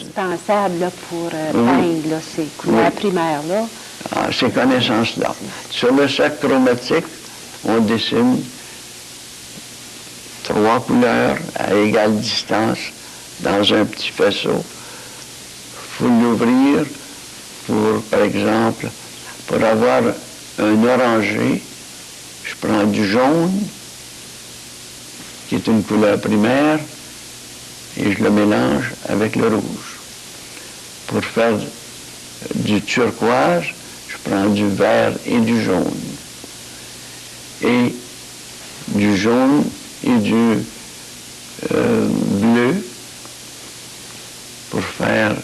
indispensable là, pour peindre là, ces couleurs primaires-là. Ces connaissances-là. Sur le sac chromatique, on dessine 3 couleurs à égale distance dans un petit faisceau. Il faut l'ouvrir pour, par exemple, pour avoir un orangé, je prends du jaune, qui est une couleur primaire, et je le mélange avec le rouge. Pour faire du turquoise, je prends du vert et du jaune. Et du jaune et du bleu pour faire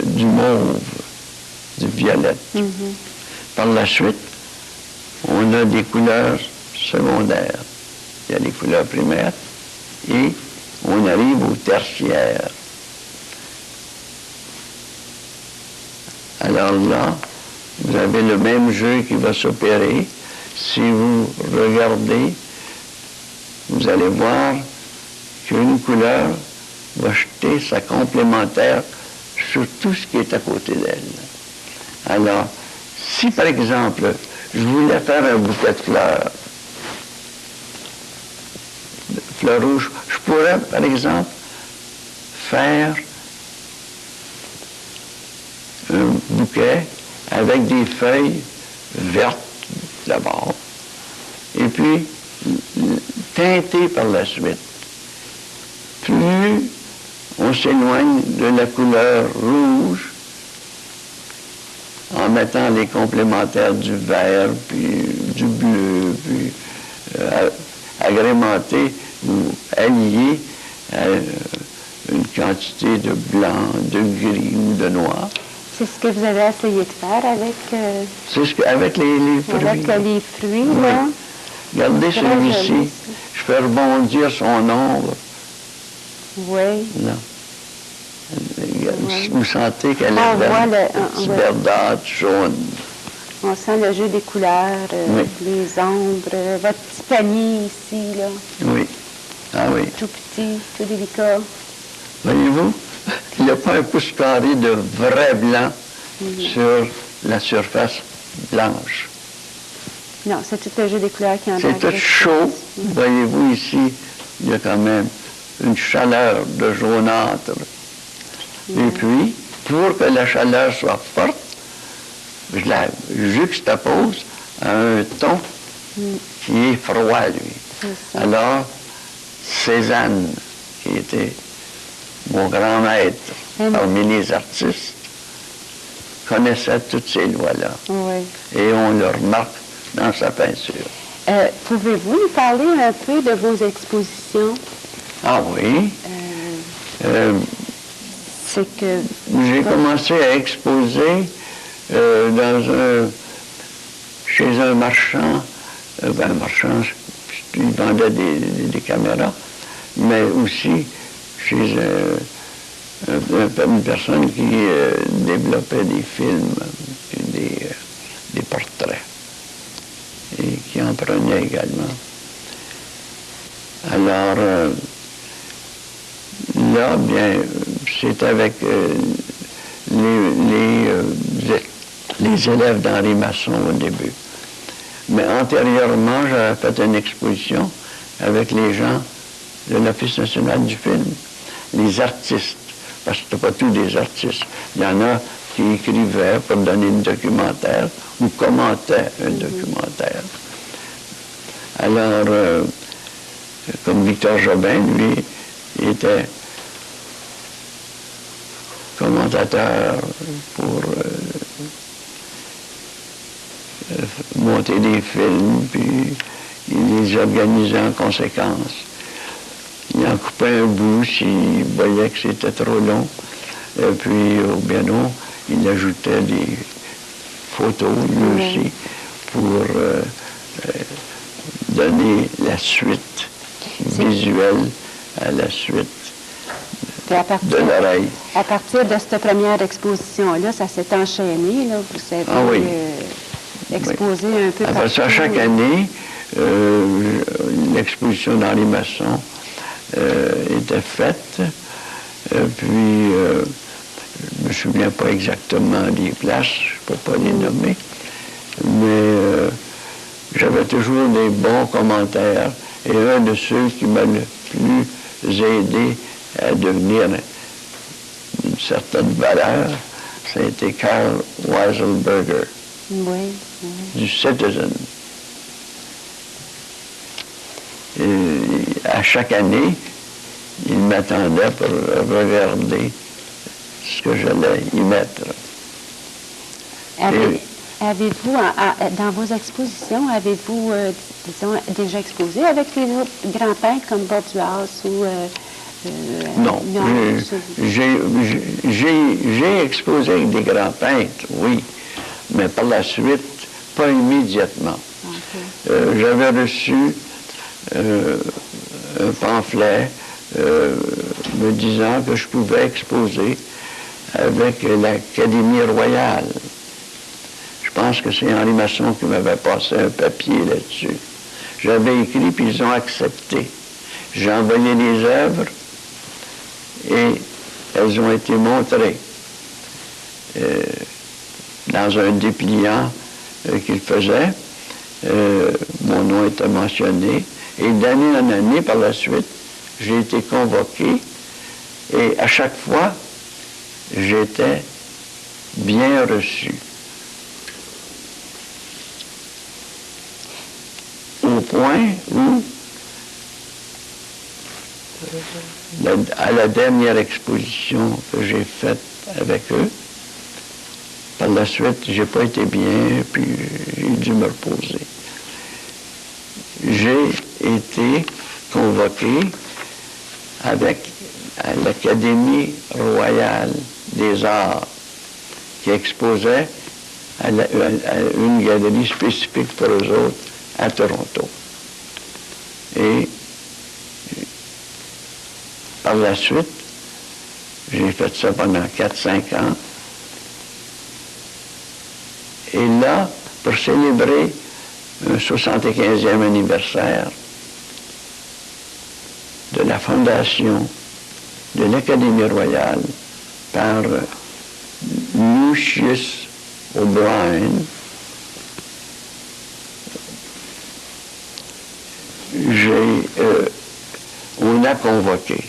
du mauve, du violette. Par la suite, on a des couleurs secondaires. Il y a les couleurs primaires et on arrive au tertiaire. Alors là, vous avez le même jeu qui va s'opérer. Si vous regardez, vous allez voir qu'une couleur va jeter sa complémentaire sur tout ce qui est à côté d'elle. Alors, si par exemple, je voulais faire un bouquet de fleurs rouges, je pourrais par exemple faire un bouquet avec des feuilles vertes d'abord, et puis teinter par la suite. Plus on s'éloigne de la couleur rouge, en mettant les complémentaires du vert, puis du bleu, puis agrémenter ou allier une quantité de blanc, de gris ou de noir. C'est ce que vous avez essayé de faire avec... avec les fruits. Avec les fruits, oui. Là. Regardez celui-ci. Je fais rebondir son ombre. Oui. Là. Vous sentez qu'elle est verdâtre, jaune. On sent le jeu des couleurs, les ombres, votre petit panier ici, là. Oui. Ah oui. Tout petit, tout délicat. Voyez-vous, il n'y a pas un pouce carré de vrai blanc sur la surface blanche. Non, c'est tout le jeu des couleurs qui en c'est tout chaud. Voyez-vous ici, il y a quand même une chaleur de jaunâtre. Et puis, pour que la chaleur soit forte, je la juxtapose à un ton qui est froid, lui. Alors, Cézanne, qui était mon grand maître parmi les artistes, connaissait toutes ces lois-là. Oui. Et on le remarque dans sa peinture. Pouvez-vous nous parler un peu de vos expositions? Ah oui. C'est que... J'ai commencé à exposer chez un marchand, il vendait des caméras, mais aussi chez une personne qui développait des films, des portraits, et qui en prenait également. Alors, là, bien, c'est avec les élèves d'Henri Masson au début. Mais antérieurement, j'avais fait une exposition avec les gens de l'Office national du film, les artistes, parce que ce pas tous des artistes. Il y en a qui écrivaient pour donner un documentaire ou commentaient un documentaire. Alors, comme Victor Jobin, lui, il était commentateur pour monter des films, puis il les organisait en conséquence. Il en coupait un bout s'il voyait que c'était trop long, et puis au piano, il ajoutait des photos, lui aussi, pour donner la suite visuelle à la suite de l'oreille. À partir de cette première exposition-là, ça s'est enchaîné, là, vous savez exposé un peu Après partout. ça, chaque année, l'exposition d'Henri Masson était faite. Puis, je ne me souviens pas exactement des places, je ne peux pas les nommer, mais j'avais toujours des bons commentaires. Et un de ceux qui m'a le plus aidé à devenir une certaine valeur, ça a été Karl Weiselberger, du Citizen. Et à chaque année, il m'attendait pour regarder ce que j'allais y mettre. Avez-vous, dans vos expositions, avez-vous, disons, déjà exposé avec les autres grands peintres comme Borduas ou... non, j'ai exposé avec des grands peintres, oui, mais par la suite, pas immédiatement. Okay. J'avais reçu un pamphlet me disant que je pouvais exposer avec l'Académie royale. Je pense que c'est Henri Masson qui m'avait passé un papier là-dessus. J'avais écrit, puis ils ont accepté. J'ai envoyé les œuvres et elles ont été montrées dans un dépliant qu'il faisait. Mon nom était mentionné. Et d'année en année, par la suite, j'ai été convoqué et à chaque fois, j'étais bien reçu. Au point où, à la dernière exposition que j'ai faite avec eux, par la suite, j'ai pas été bien, puis j'ai dû me reposer. J'ai été convoqué à l'Académie royale des arts, qui exposait à une galerie spécifique pour eux autres à Toronto. Et par la suite, j'ai fait ça pendant 4-5 ans. Et là, pour célébrer un 75e anniversaire de la fondation de l'Académie royale par Lucius O'Brien, on a convoqué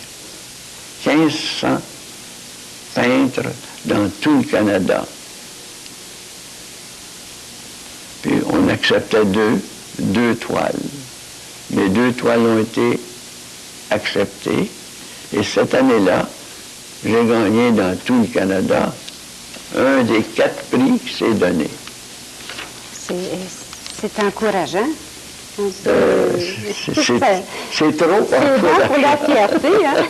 1500 peintres dans tout le Canada. Puis on acceptait deux toiles. Les 2 toiles ont été acceptées. Et cette année-là, j'ai gagné dans tout le Canada un des 4 prix qui s'est donné. C'est encourageant. C'est trop C'est bon pour la fierté, hein?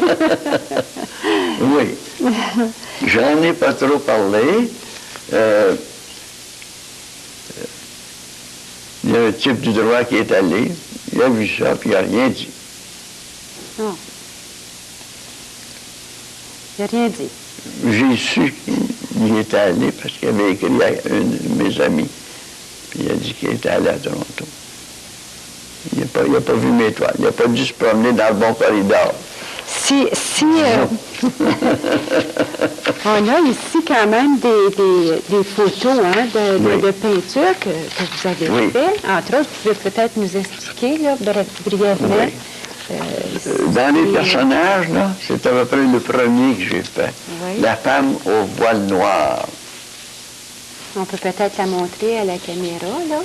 Oui. J'en ai pas trop parlé. Il y a un type du droit qui est allé, il a vu ça, puis il n'a rien dit. Non. Il n'a rien dit. J'ai su qu'il était allé parce qu'il avait écrit à un de mes amis. Puis il a dit qu'il était allé à Toronto. Il n'a pas vu mes toiles. Il n'a pas dû se promener dans le bon corridor. On a ici quand même des photos de peinture que vous avez fait. Entre autres, vous pouvez peut-être nous expliquer là, brièvement. Oui. Dans les personnages, là, c'est à peu près le premier que j'ai fait. Oui. La femme au voile noir. On peut peut-être la montrer à la caméra, là.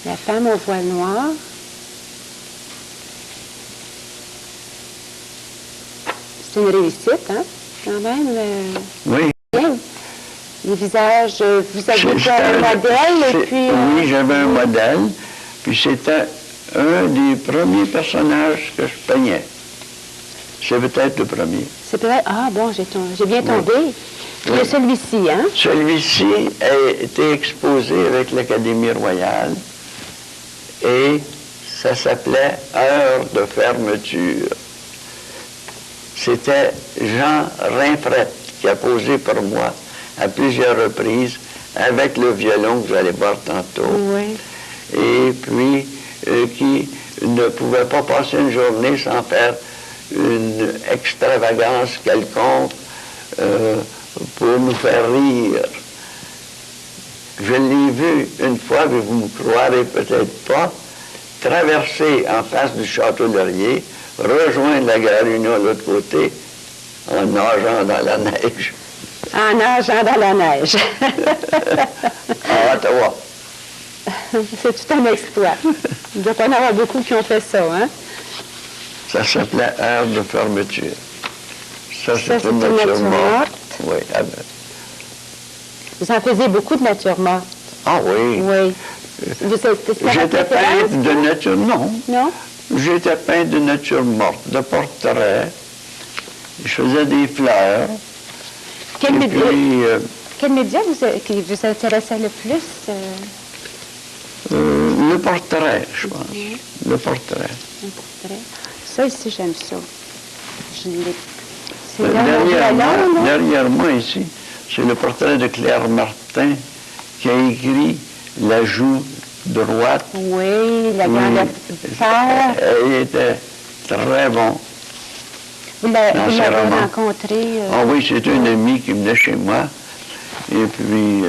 La femme au voile noir. C'est une réussite, hein, quand même. Oui. Bien. Les visages, vous aviez un modèle, et puis... Oui, j'avais un modèle, puis c'était un des premiers personnages que je peignais. C'est peut-être le premier. C'est peut-être... Ah, bon, j'ai bien tombé. Oui. Il y a celui-ci, hein? Celui-ci a été exposé avec l'Académie royale, et ça s'appelait « Heure de fermeture ». C'était Jean Rinfret qui a posé pour moi à plusieurs reprises avec le violon que vous allez voir tantôt. Oui. Et puis qui ne pouvait pas passer une journée sans faire une extravagance quelconque pour nous faire rire. Je l'ai vu une fois, mais vous ne me croirez peut-être pas, traverser en face du Château Laurier, rejoindre la gare Union de l'autre côté, en nageant dans la neige. En nageant dans la neige. À Ottawa. C'est tout un exploit. Il ne doit pas y en avoir beaucoup qui ont fait ça, hein? Ça s'appelait Heure de fermeture. Ça, c'est c'est une nature morte. Oui. Vous en faisiez beaucoup de nature morte. Ah oui. Oui. J'étais peintre de nature... Non. Non? J'étais peintre de nature morte, de portraits. Je faisais des fleurs. Quel média qui vous intéressait le plus? Le portrait, je pense. Le portrait. Un portrait. Ça, ici, j'aime ça. Je l'ai. C'est derrière moi, ici, c'est le portrait de Claire Martin qui a écrit La joue droite. Oui, la grande père. Elle était très bon. Vous l'avez rencontré? Ah oui, c'était une amie qui venait chez moi. Et puis...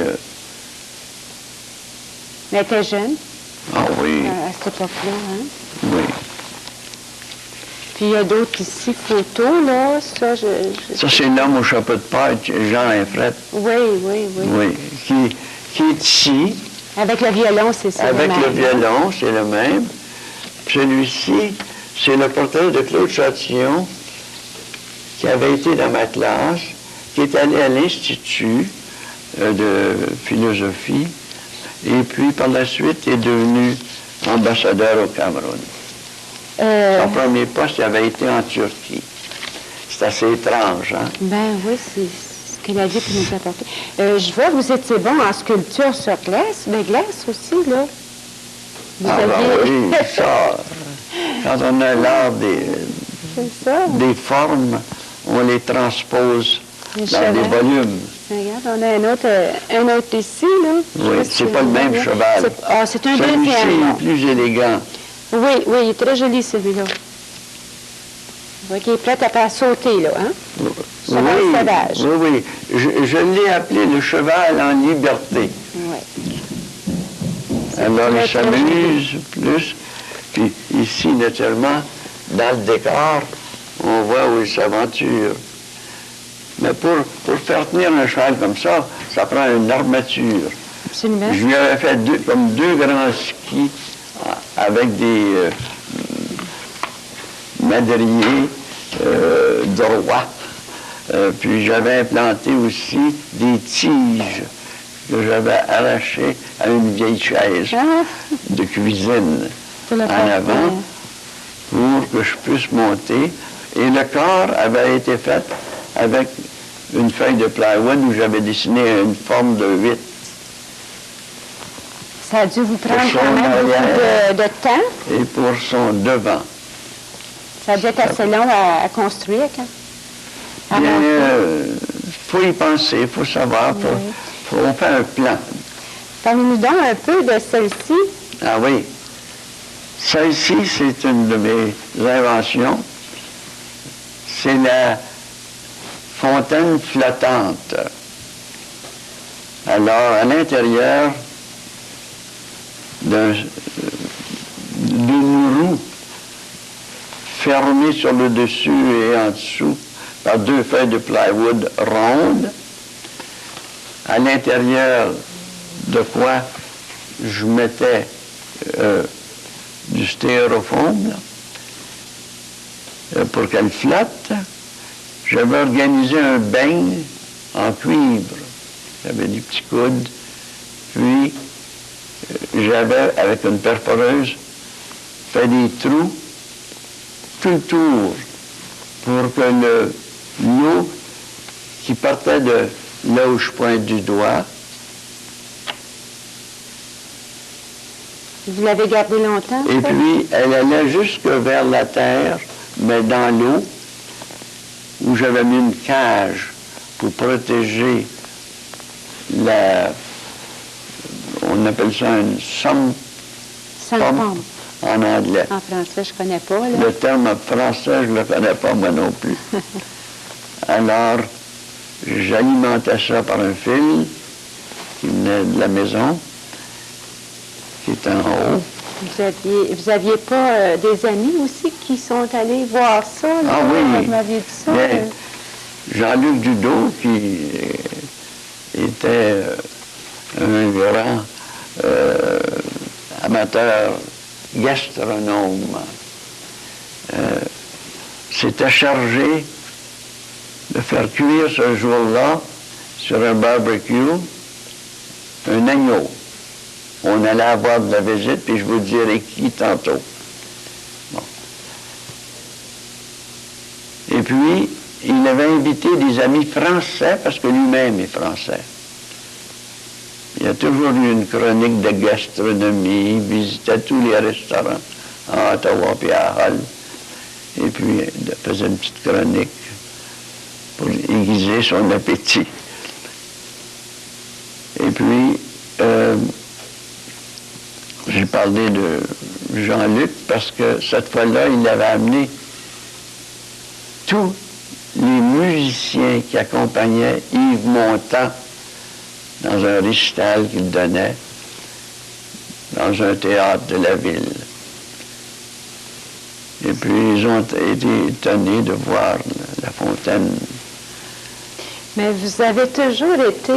Elle était jeune? Ah oui. À cette époque-là, hein? Oui. Puis il y a d'autres ici, photos, là. Ça, Ça, c'est l'homme au chapeau de paille, Jean Infret. Oui. Oui, qui est ici. Avec le violon, c'est ça. Avec le violon, c'est le même. Celui-ci, c'est le portrait de Claude Châtillon, qui avait été dans ma classe, qui est allé à l'Institut de philosophie, et puis par la suite est devenu ambassadeur au Cameroun. Son premier poste avait été en Turquie. C'est assez étrange, hein? Ben oui, c'est ce que la vie peut nous apporter. Je vois que vous étiez bon en sculpture sur glace, mais glace aussi, là. Oui, ça. Quand on a l'art des formes, on les transpose dans des volumes. Regarde, on a un autre ici, là. Oui, c'est pas le même cheval. C'est un celui-ci deuxième. est plus élégant. Oui, il est très joli, celui-là. On voit qu'il est prêt à faire sauter, là, hein? Cheval sauvage. Oui. Je l'ai appelé le cheval en liberté. Oui. Alors, il s'amuse plus. Puis ici, naturellement, dans le décor, on voit où il s'aventure. Mais pour faire tenir un cheval comme ça, ça prend une armature. Absolument. Je lui avais fait deux grands skis avec des madriers droits. Puis j'avais implanté aussi des tiges que j'avais arrachées à une vieille chaise de cuisine en avant pour que je puisse monter. Et le corps avait été fait avec une feuille de plywood où j'avais dessiné une forme de 8. Ça a dû vous prendre quand même beaucoup de temps. Et pour son devant. Ça a dû être assez long à construire, quand? Bien, faut y penser, il faut savoir, on fait un plan. Parlez-nous donc un peu de celle-ci. Ah oui. Celle-ci, c'est une de mes inventions. C'est la fontaine flottante. Alors, à l'intérieur d'une roue fermée sur le dessus et en dessous par deux feuilles de plywood rondes, à l'intérieur de quoi je mettais du styrofoam pour qu'elle flotte. J'avais organisé un beigne en cuivre. J'avais des petits coudes. Puis, j'avais, avec une perforeuse, fait des trous tout le tour pour que l'eau qui partait de là où je pointe du doigt. Vous l'avez gardé longtemps? Et puis, elle allait jusque vers la terre, mais dans l'eau, où j'avais mis une cage pour protéger on appelle ça une somme Sans-pompe. en anglais. En français, je ne connais pas. Là. Le terme français, je ne le connais pas moi non plus. Alors, j'alimentais ça par un fil qui venait de la maison, qui était en haut. Vous aviez pas des amis aussi qui sont allés voir ça? Là, Ah oui. Vous m'aviez dit ça? Mais Jean-Luc Dudot, qui était un grand amateur gastronome, s'était chargé de faire cuire ce jour-là, sur un barbecue, un agneau. On allait avoir de la visite, puis je vous dirai qui tantôt. Bon. Et puis, il avait invité des amis français, parce que lui-même est français. Il y a toujours eu une chronique de gastronomie, il visitait tous les restaurants à Ottawa et à Hull. Et puis, il faisait une petite chronique pour aiguiser son appétit. Et puis, j'ai parlé de Jean-Luc parce que cette fois-là, il avait amené tous les musiciens qui accompagnaient Yves Montand dans un récital qu'il donnait dans un théâtre de la ville. Et puis, ils ont été étonnés de voir la fontaine. Mais vous avez toujours été,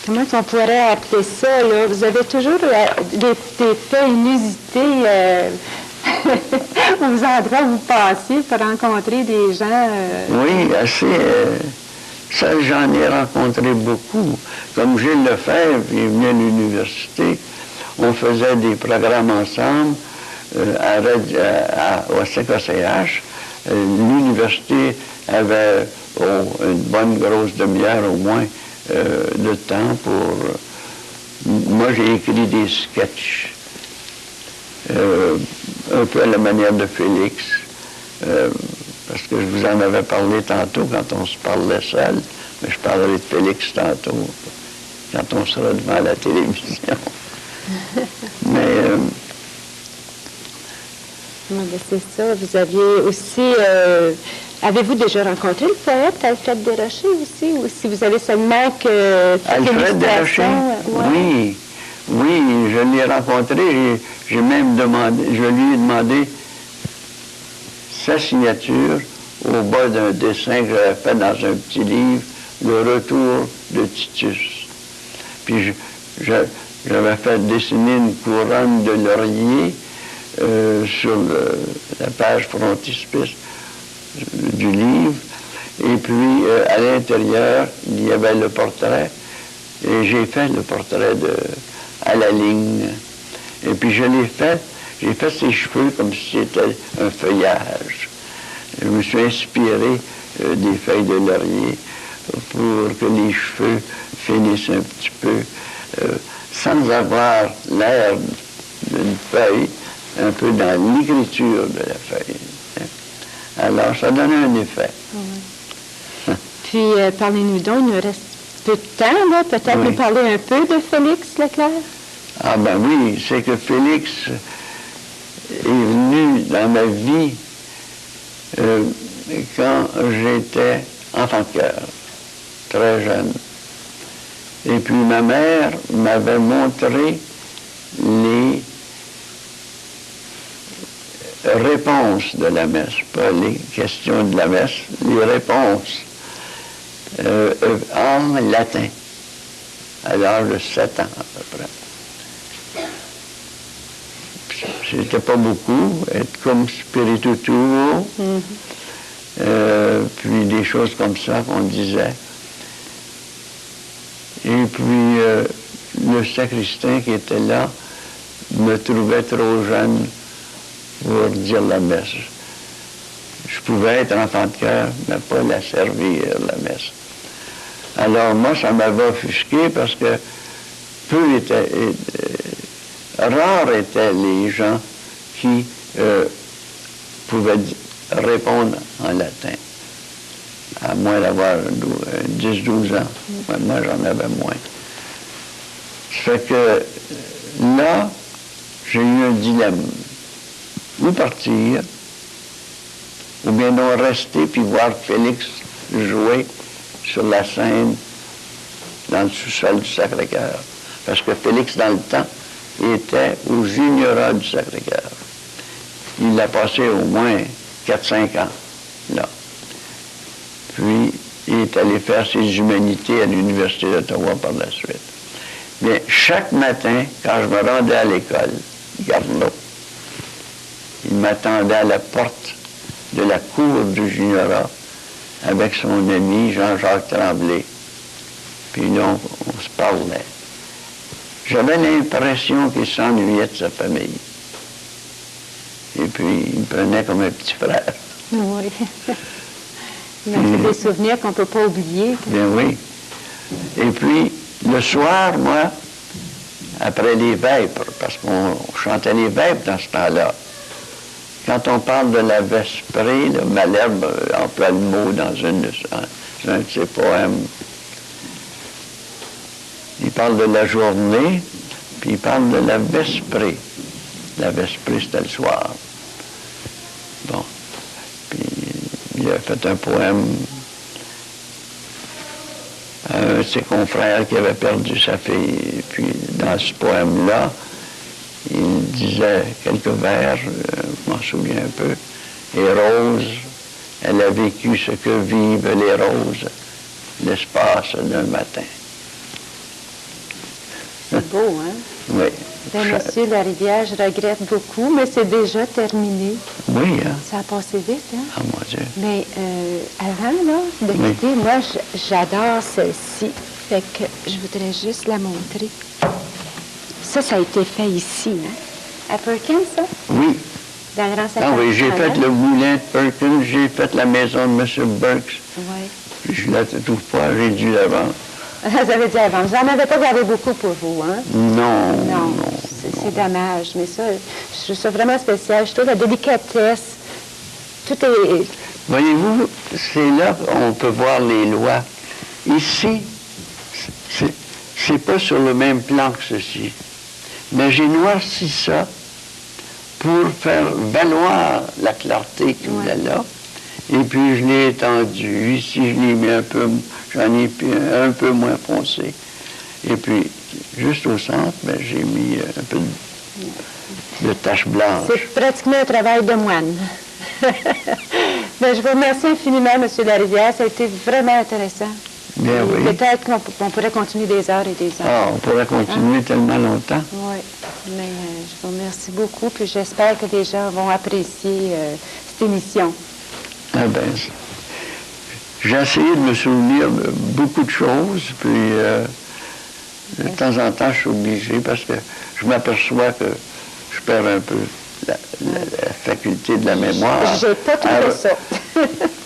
comment on pourrait appeler ça, là? Vous avez toujours des faits inusités aux endroits où vous passiez pour rencontrer des gens. Oui, assez. Ça, j'en ai rencontré beaucoup. Comme Gilles Lefebvre, il venait à l'université, on faisait des programmes ensemble au CKCH. L'université avait une bonne grosse demi-heure au moins de temps pour... Moi, j'ai écrit des sketchs, un peu à la manière de Félix, parce que je vous en avais parlé tantôt quand on se parlait seul, mais je parlerai de Félix tantôt, quand on sera devant la télévision. Mais... c'est ça. Vous aviez aussi... avez-vous déjà rencontré le poète Alfred Desrochers aussi? Ou si vous avez seulement que... Alfred Desrochers? Ouais. Oui, je l'ai rencontré. J'ai même demandé... Je lui ai demandé sa signature au bas d'un dessin que j'avais fait dans un petit livre, Le Retour de Titus. Puis j'avais fait dessiner une couronne de laurier sur la page frontispice du livre. Et puis, à l'intérieur, il y avait le portrait. Et j'ai fait le portrait à la ligne. Et puis, j'ai fait ses cheveux comme si c'était un feuillage. Je me suis inspiré des feuilles de laurier pour que les cheveux finissent un petit peu, sans avoir l'air d'une feuille, un peu dans l'écriture de la feuille. Alors, ça donne un effet. Oui. Puis, parlez-nous donc, il nous reste peu de temps, là. Peut-être nous parler un peu de Félix Leclerc? Ah ben oui, c'est que Félix est venu dans ma vie quand j'étais enfant de cœur, très jeune. Et puis ma mère m'avait montré les réponses de la messe, pas les questions de la messe, les réponses en latin, à l'âge de 7 ans à peu près. C'était pas beaucoup, être comme spiritu tuo, puis des choses comme ça qu'on disait. Et puis le sacristain qui était là me trouvait trop jeune pour dire la messe. Je pouvais être enfant de cœur, mais pas la servir, la messe. Alors moi, ça m'avait offusqué parce que rares étaient les gens qui pouvaient répondre en latin, à moins d'avoir 10-12 ans. Moi, j'en avais moins. Ça fait que là, j'ai eu un dilemme. Où partir, ou bien non rester puis voir Félix jouer sur la scène dans le sous-sol du Sacré-Cœur. Parce que Félix, dans le temps, était au Juniora du Sacré-Cœur. Il a passé au moins 4-5 ans là. Puis, il est allé faire ses humanités à l'Université d'Ottawa par la suite. Bien, chaque matin, quand je me rendais à l'école, Garneau, il m'attendait à la porte de la cour du Juniora avec son ami Jean-Jacques Tremblay. Puis là, on se parlait. J'avais l'impression qu'il s'ennuyait de sa famille. Et puis, il me prenait comme un petit frère. Oui. Mais c'est des souvenirs qu'on ne peut pas oublier. Bien oui. Et puis, le soir, moi, après les vêpres, parce qu'on chantait les vêpres dans ce temps-là, quand on parle de la vesprée, Malherbe emploie le mot dans un de ses poèmes. Il parle de la journée, puis il parle de la vesprée. La vesprée, c'était le soir. Bon. Puis il a fait un poème à un de ses confrères qui avait perdu sa fille. Et puis dans ce poème-là, il disait quelques vers, je m'en souviens un peu. Et Rose, elle a vécu ce que vivent les roses, l'espace d'un matin. C'est beau, hein? Oui. Bien, Monsieur Larivière, je regrette beaucoup, mais c'est déjà terminé. Oui, hein? Ça a passé vite, hein? Ah, mon Dieu. Mais avant, là, de quitter, moi, j'adore celle-ci. Fait que je voudrais juste la montrer. Ça a été fait ici, hein? À Perkins, ça? Oui. Dans le Grand Ah oui, j'ai fait le moulin de Perkins, j'ai fait la maison de M. Burks. Oui. Puis je ne la trouve pas, j'ai dû la vendre. Vous avez dit avant. J'en avais pas gardé beaucoup pour vous, hein? Non. Non. C'est dommage, mais ça, je trouve ça vraiment spécial. Je trouve la délicatesse. Tout est... Voyez-vous, c'est là qu'on peut voir les lois. Ici, c'est pas sur le même plan que ceci. Mais j'ai noirci ça pour faire valoir la clarté qu'il y a là. Et puis je l'ai étendu. Ici, je l'ai mis un peu, j'en ai un peu moins foncé. Et puis, juste au centre, ben, j'ai mis un peu de taches blanches. C'est pratiquement un travail de moine. Ben, je vous remercie infiniment, M. Larivière. Ça a été vraiment intéressant. Bien oui. Peut-être qu'on pourrait continuer des heures et des heures. Ah, on pourrait continuer tellement longtemps. Oui, mais je vous remercie beaucoup, puis j'espère que les gens vont apprécier cette émission. Ah ben, j'ai essayé de me souvenir de beaucoup de choses, puis de temps en temps, je suis obligé, parce que je m'aperçois que je perds un peu la faculté de la mémoire. J'ai pas trouvé ça.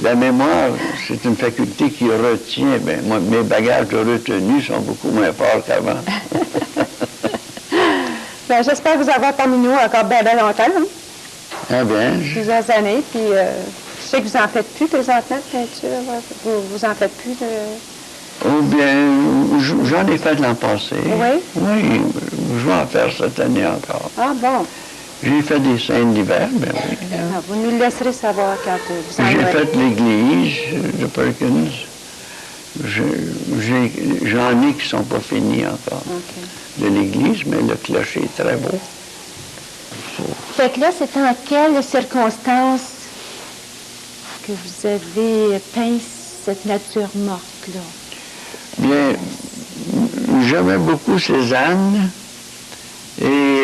La mémoire, c'est une faculté qui retient. Ben, moi, mes bagages de retenue sont beaucoup moins forts qu'avant. Ben, j'espère vous avoir parmi nous encore bien longtemps. Hein? Ah bien. Plusieurs années, puis je sais que vous en faites plus présentement de peinture. Vous en faites plus de... Oh bien, j'en ai fait l'an passé. Oui? Oui, je vais en faire cette année encore. Ah bon? J'ai fait des scènes d'hiver, ben oui. Ah, vous nous laisserez savoir quand vous en J'ai aurez. fait l'église de Perkins. J'en ai qui ne sont pas finis encore de l'église, mais le clocher est très beau. Fait que là, c'est en quelles circonstances que vous avez peint cette nature morte-là? Bien, j'aimais beaucoup Cézanne et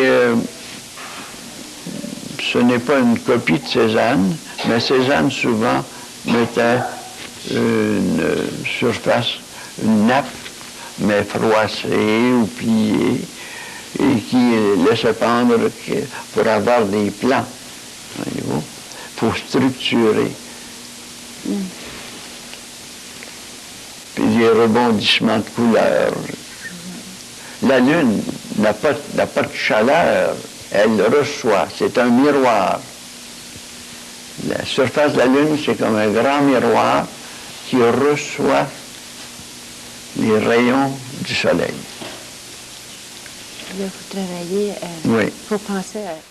ce n'est pas une copie de Cézanne, mais Cézanne souvent mettait une surface, une nappe, mais froissée ou pliée, et qui laissait pendre pour avoir des plans. Voyez-vous? Il faut structurer. Puis des rebondissements de couleurs. La Lune n'a pas de chaleur, elle reçoit. C'est un miroir. La surface de la Lune, c'est comme un grand miroir qui reçoit les rayons du Soleil. là, vous travaillez, Oui. faut penser à